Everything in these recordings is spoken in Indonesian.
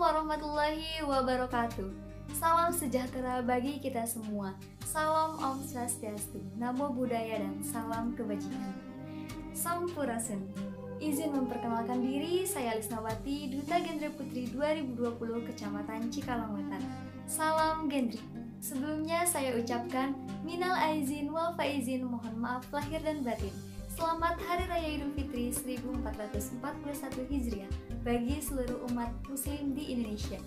warahmatullahi wabarakatuh. Salam sejahtera bagi kita semua. Salam Om Swastiastu, Namo Buddhaya dan salam kebajikan. Sampurasun. Izin memperkenalkan diri, saya Lisnawati, Duta Gendre Putri 2020 Kecamatan Cikalongwetan. Salam Gendre. Sebelumnya saya ucapkan minal aizin wal faizin, mohon maaf lahir dan batin. Selamat Hari Raya Idul Fitri 1441 Hijriah bagi seluruh umat muslim di Indonesia.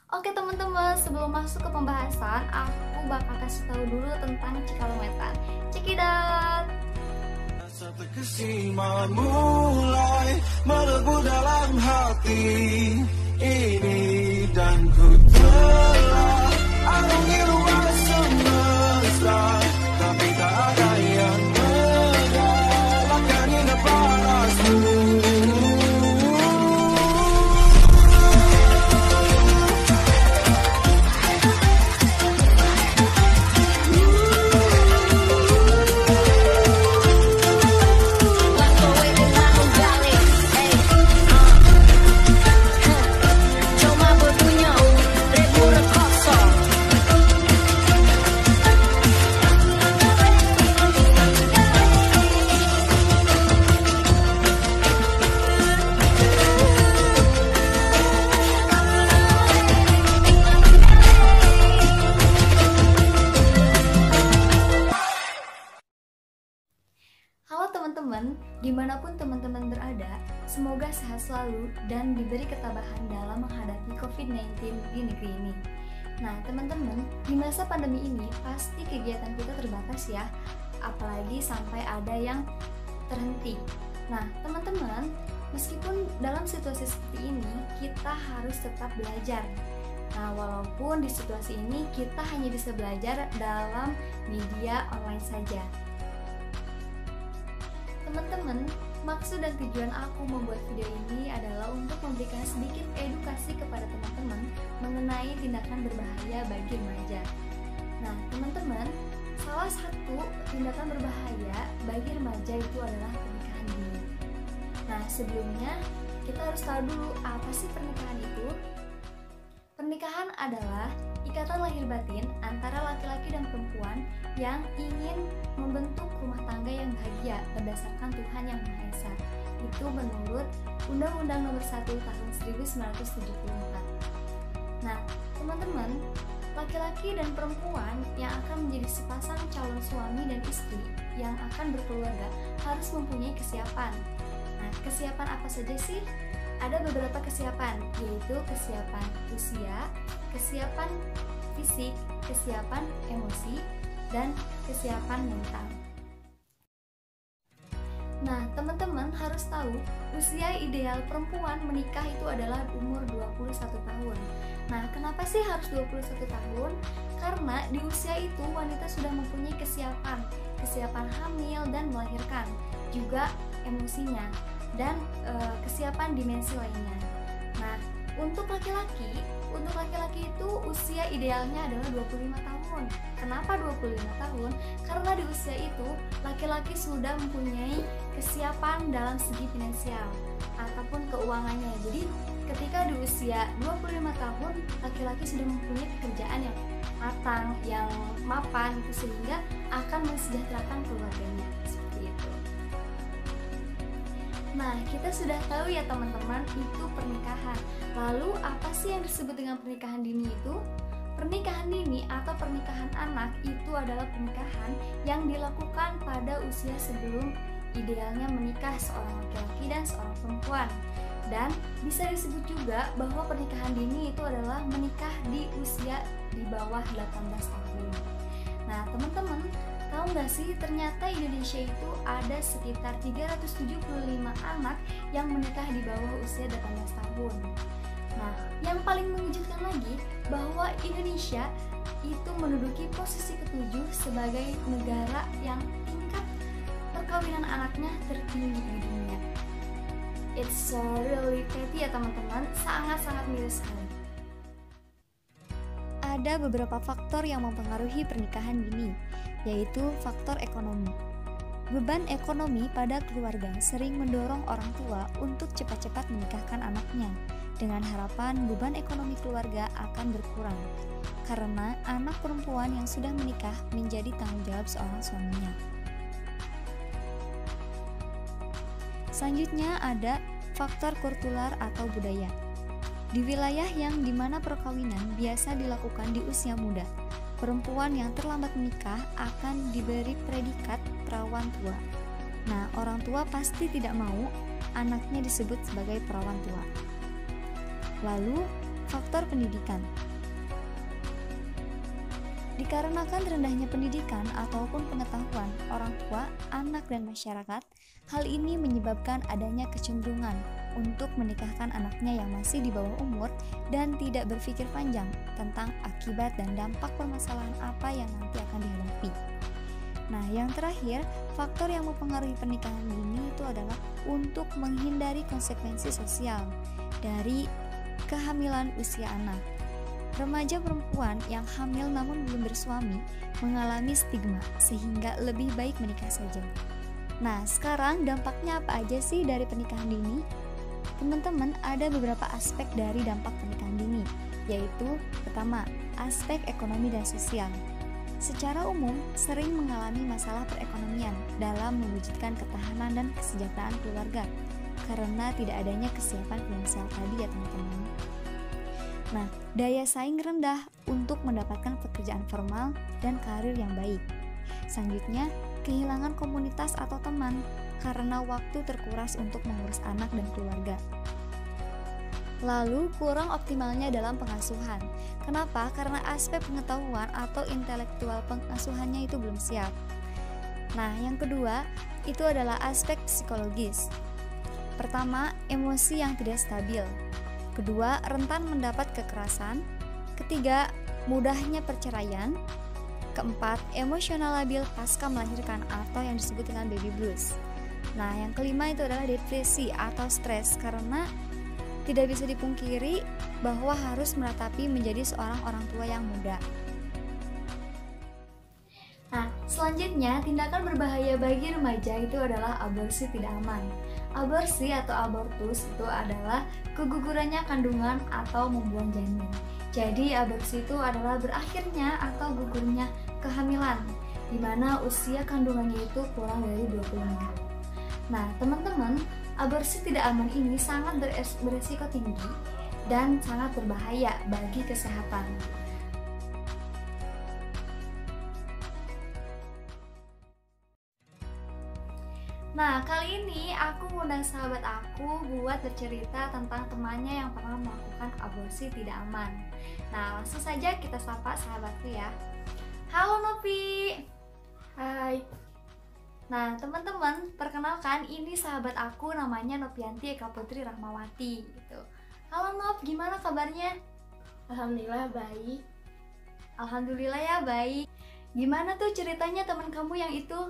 Oke teman-teman, sebelum masuk ke pembahasan, aku bakal kasih tahu dulu tentang Cikalongwetan. Check it out! Terkesima mulai melebu dalam hati ini, dan ku telah arungi luas semesta, tapi tak ada yang mengalahkan indah parasmu. Teman-teman, dimanapun teman-teman berada, semoga sehat selalu dan diberi ketabahan dalam menghadapi COVID-19 di negeri ini. Nah teman-teman, di masa pandemi ini pasti kegiatan kita terbatas ya, apalagi sampai ada yang terhenti. Nah teman-teman, meskipun dalam situasi seperti ini, kita harus tetap belajar. Nah walaupun di situasi ini kita hanya bisa belajar dalam media online saja. Teman-teman, maksud dan tujuan aku membuat video ini adalah untuk memberikan sedikit edukasi kepada teman-teman mengenai tindakan berbahaya bagi remaja. Nah, teman-teman, salah satu tindakan berbahaya bagi remaja itu adalah pernikahan dini. Nah, sebelumnya kita harus tahu dulu apa sih pernikahan itu. Pernikahan adalah ikatan lahir batin antara laki-laki dan perempuan yang ingin membentuk rumah tangga yang bahagia berdasarkan Tuhan Yang Maha Esa. Itu menurut Undang-Undang Nomor 1 Tahun 1974. Nah, teman-teman, laki-laki dan perempuan yang akan menjadi sepasang calon suami dan istri yang akan berkeluarga harus mempunyai kesiapan. Nah, kesiapan apa saja sih? Ada beberapa kesiapan, yaitu kesiapan usia, kesiapan fisik, kesiapan emosi, dan kesiapan mental. Nah, teman-teman harus tahu usia ideal perempuan menikah itu adalah umur 21 tahun. Nah, kenapa sih harus 21 tahun? Karena di usia itu wanita sudah mempunyai kesiapan hamil dan melahirkan, juga emosinya, dan kesiapan dimensi lainnya. Nah, untuk laki-laki itu usia idealnya adalah 25 tahun. Kenapa 25 tahun? Karena di usia itu laki-laki sudah mempunyai kesiapan dalam segi finansial ataupun keuangannya. Jadi ketika di usia 25 tahun laki-laki sudah mempunyai pekerjaan yang matang, yang mapan, sehingga akan mensejahterakan keluarganya. Seperti itu. Nah, kita sudah tahu ya teman-teman, itu pernikahan. Lalu apa sih yang disebut dengan pernikahan dini itu? Pernikahan dini atau pernikahan anak itu adalah pernikahan yang dilakukan pada usia sebelum idealnya menikah seorang laki-laki dan seorang perempuan. Dan bisa disebut juga bahwa pernikahan dini itu adalah menikah di usia di bawah 18 tahun. Nah, teman-teman, tahu nggak sih ternyata Indonesia itu ada sekitar 375 anak yang menikah di bawah usia 18 tahun. Nah, yang paling mengejutkan lagi bahwa Indonesia itu menduduki posisi ke-7 sebagai negara yang tingkat perkawinan anaknya tertinggi di dunia. It's really petty ya teman-teman, sangat-sangat miris sekali. Ada beberapa faktor yang mempengaruhi pernikahan dini, yaitu faktor ekonomi. Beban ekonomi pada keluarga sering mendorong orang tua untuk cepat-cepat menikahkan anaknya. dengan harapan beban ekonomi keluarga akan berkurang karena anak perempuan yang sudah menikah menjadi tanggung jawab seorang suaminya. Selanjutnya ada faktor kultural atau budaya. Di wilayah yang dimana perkawinan biasa dilakukan di usia muda, perempuan yang terlambat menikah akan diberi predikat perawan tua. Nah, orang tua pasti tidak mau anaknya disebut sebagai perawan tua. Lalu, faktor pendidikan. Dikarenakan rendahnya pendidikan ataupun pengetahuan orang tua, anak, dan masyarakat, hal ini menyebabkan adanya kecenderungan untuk menikahkan anaknya yang masih di bawah umur dan tidak berpikir panjang tentang akibat dan dampak permasalahan apa yang nanti akan dihadapi. Nah, yang terakhir, faktor yang mempengaruhi pernikahan dini itu adalah untuk menghindari konsekuensi sosial dari kehamilan usia anak. Remaja perempuan yang hamil namun belum bersuami mengalami stigma sehingga lebih baik menikah saja. Nah, sekarang dampaknya apa aja sih dari pernikahan dini? Teman-teman, ada beberapa aspek dari dampak pernikahan dini, yaitu pertama, aspek ekonomi dan sosial. Secara umum, sering mengalami masalah perekonomian dalam mewujudkan ketahanan dan kesejahteraan keluarga karena tidak adanya kesiapan finansial tadi ya teman-teman. Nah, daya saing rendah untuk mendapatkan pekerjaan formal dan karir yang baik. Selanjutnya, kehilangan komunitas atau teman karena waktu terkuras untuk mengurus anak dan keluarga. Lalu, kurang optimalnya dalam pengasuhan. Kenapa? Karena aspek pengetahuan atau intelektual pengasuhannya itu belum siap. Nah, yang kedua, itu adalah aspek psikologis. Pertama, emosi yang tidak stabil. Kedua, rentan mendapat kekerasan. Ketiga, mudahnya perceraian. Keempat, emosional labil pasca melahirkan atau yang disebut dengan baby blues. Nah, yang kelima itu adalah depresi atau stres karena tidak bisa dipungkiri bahwa harus meratapi menjadi seorang orang tua yang muda. Nah, selanjutnya tindakan berbahaya bagi remaja itu adalah aborsi tidak aman. Aborsi atau abortus itu adalah kegugurannya kandungan atau membuang janin. Jadi aborsi itu adalah berakhirnya atau gugurnya kehamilan, di mana usia kandungannya itu kurang dari 20 minggu. Nah, teman-teman, aborsi tidak aman ini sangat beresiko tinggi dan sangat berbahaya bagi kesehatan. Nah, kali ini aku ngundang sahabat aku buat bercerita tentang temannya yang pernah melakukan aborsi tidak aman. Nah, langsung saja kita sapa sahabatku ya. Halo Nopi. Hai. Nah, teman-teman, perkenalkan ini sahabat aku namanya Nopianti Eka Putri Rahmawati gitu. Halo Nop, gimana kabarnya? Alhamdulillah baik. Alhamdulillah ya baik. Gimana tuh ceritanya teman kamu yang itu?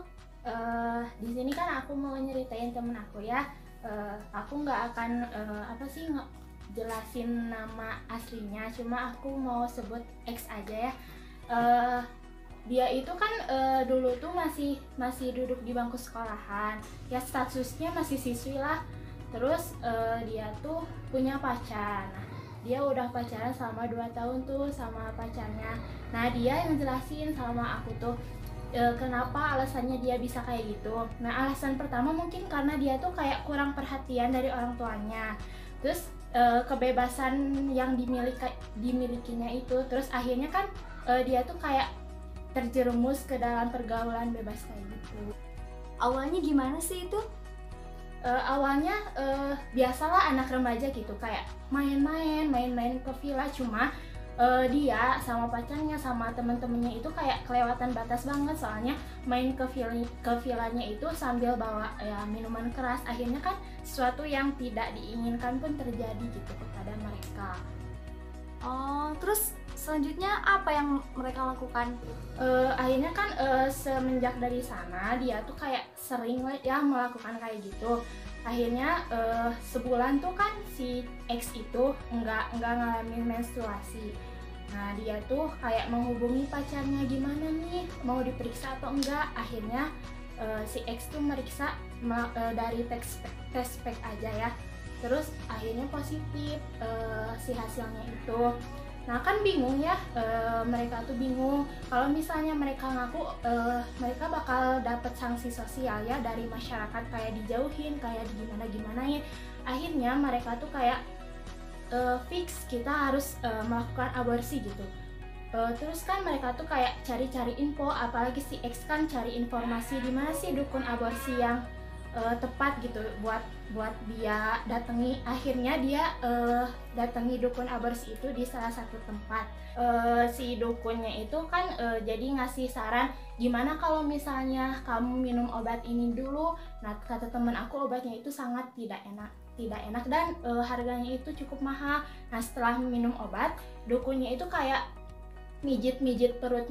Di sini kan aku mau nyeritain temen aku ya. Aku nggak akan jelasin nama aslinya, cuma aku mau sebut X aja ya. Dia itu kan dulu tuh masih duduk di bangku sekolahan, ya statusnya masih siswi lah. Terus dia tuh punya pacar. Nah, dia udah pacaran selama 2 tahun tuh sama pacarnya. Nah, dia yang jelasin sama aku tuh kenapa alasannya dia bisa kayak gitu. Nah, alasan pertama mungkin karena dia tuh kayak kurang perhatian dari orang tuanya. Terus kebebasan yang dimilikinya itu, terus akhirnya kan dia tuh kayak terjerumus ke dalam pergaulan bebas kayak gitu. Awalnya gimana sih itu? Awalnya biasalah anak remaja gitu, kayak main-main ke villa, cuma dia sama pacarnya sama temen-temennya itu kayak kelewatan batas banget, soalnya main ke villanya itu sambil bawa ya minuman keras. Akhirnya kan sesuatu yang tidak diinginkan pun terjadi gitu kepada mereka. Oh, terus selanjutnya apa yang mereka lakukan? Akhirnya kan semenjak dari sana dia tuh kayak sering ya melakukan kayak gitu. Akhirnya sebulan tuh kan si X itu nggak ngalamin menstruasi. Nah, dia tuh kayak menghubungi pacarnya, gimana nih, mau diperiksa atau enggak. Akhirnya si X tuh meriksa dari tes pack aja ya. terus akhirnya positif si hasilnya itu. Nah kan bingung ya, mereka tuh bingung kalau misalnya mereka ngaku mereka bakal dapat sanksi sosial ya dari masyarakat, kayak dijauhin, kayak gimana ya. Akhirnya mereka tuh kayak fix kita harus melakukan aborsi gitu. Terus kan mereka tuh kayak cari-cari info, apalagi si X kan cari informasi di mana sih dukun aborsi yang tepat gitu buat dia datangi. Akhirnya dia datangi dukun aborsi itu di salah satu tempat. Si dukunnya itu kan jadi ngasih saran, gimana kalau misalnya kamu minum obat ini dulu. Nah kata temen aku obatnya itu sangat tidak enak dan harganya itu cukup mahal. Nah setelah minum obat, dukunnya itu kayak mijit perut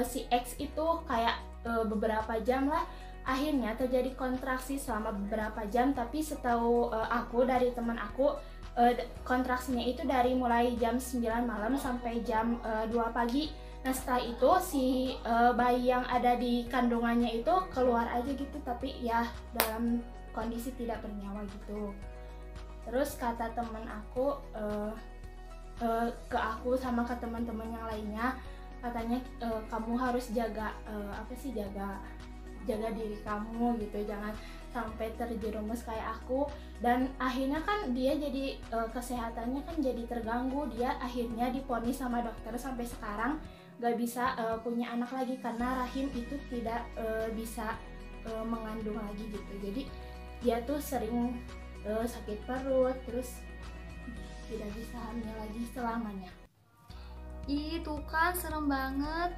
si X itu kayak beberapa jam lah. Akhirnya terjadi kontraksi selama beberapa jam, tapi setahu aku dari teman aku, kontraksinya itu dari mulai jam 9 malam sampai jam 2 pagi. Nah setelah itu si bayi yang ada di kandungannya itu keluar aja gitu, tapi ya dalam kondisi tidak bernyawa gitu. Terus kata teman aku ke aku sama ke teman-teman yang lainnya, katanya kamu harus jaga jaga diri kamu gitu, jangan sampai terjerumus kayak aku. Dan akhirnya kan dia jadi kesehatannya kan jadi terganggu. Dia akhirnya divonis sama dokter sampai sekarang gak bisa punya anak lagi karena rahim itu tidak bisa mengandung lagi gitu. Jadi dia tuh sering sakit perut, terus tidak bisa hamil lagi selamanya. Itu kan serem banget.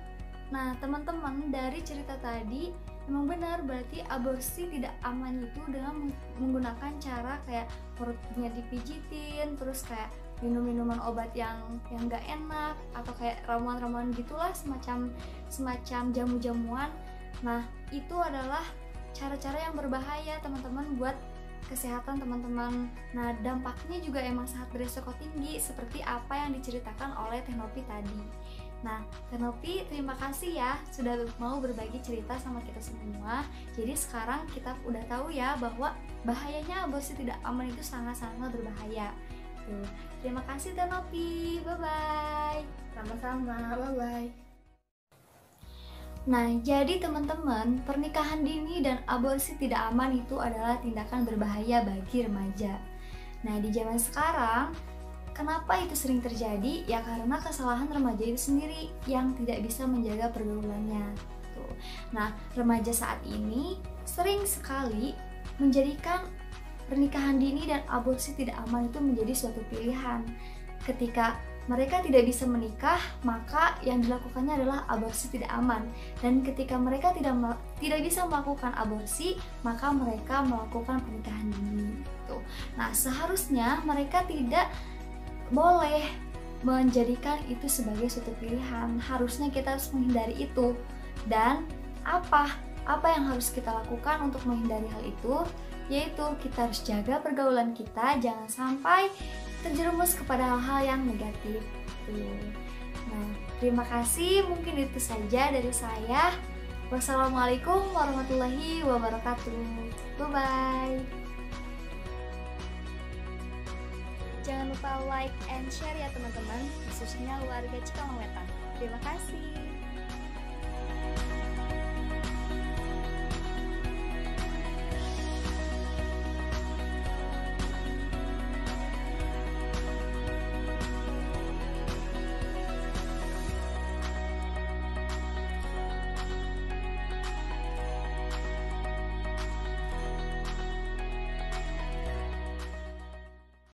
Nah teman-teman, dari cerita tadi memang benar, berarti aborsi tidak aman itu dengan menggunakan cara kayak perutnya dipijitin, terus kayak minum-minuman obat yang gak enak, atau kayak ramuan-ramuan gitulah, semacam jamu-jamuan. Nah itu adalah cara-cara yang berbahaya teman-teman buat kesehatan teman-teman. Nah dampaknya juga emang sangat beresiko tinggi seperti apa yang diceritakan oleh Teh Nopi tadi. Nah Teh Nopi terima kasih ya sudah mau berbagi cerita sama kita semua. Jadi sekarang kita udah tahu ya bahwa bahayanya aborsi tidak aman itu sangat-sangat berbahaya. Tuh. Terima kasih Teh Nopi, bye bye. Sama-sama, bye bye. Nah, jadi teman-teman, pernikahan dini dan aborsi tidak aman itu adalah tindakan berbahaya bagi remaja. Nah, di zaman sekarang, kenapa itu sering terjadi? Ya karena kesalahan remaja itu sendiri yang tidak bisa menjaga pergaulannya. Tuh. Nah, remaja saat ini sering sekali menjadikan pernikahan dini dan aborsi tidak aman itu menjadi suatu pilihan. Ketika mereka tidak bisa menikah, maka yang dilakukannya adalah aborsi tidak aman. Dan ketika mereka tidak bisa melakukan aborsi, maka mereka melakukan pernikahan dini. Tuh. Nah, seharusnya mereka tidak boleh menjadikan itu sebagai suatu pilihan. Harusnya kita harus menghindari itu. Dan apa yang harus kita lakukan untuk menghindari hal itu? Yaitu kita harus jaga pergaulan kita, jangan sampai terjerumus kepada hal-hal yang negatif. Nah, terima kasih. Mungkin itu saja dari saya. Wassalamualaikum warahmatullahi wabarakatuh. Bye-bye. Jangan lupa like and share ya teman-teman, khususnya warga Cikalongwetan. Terima kasih.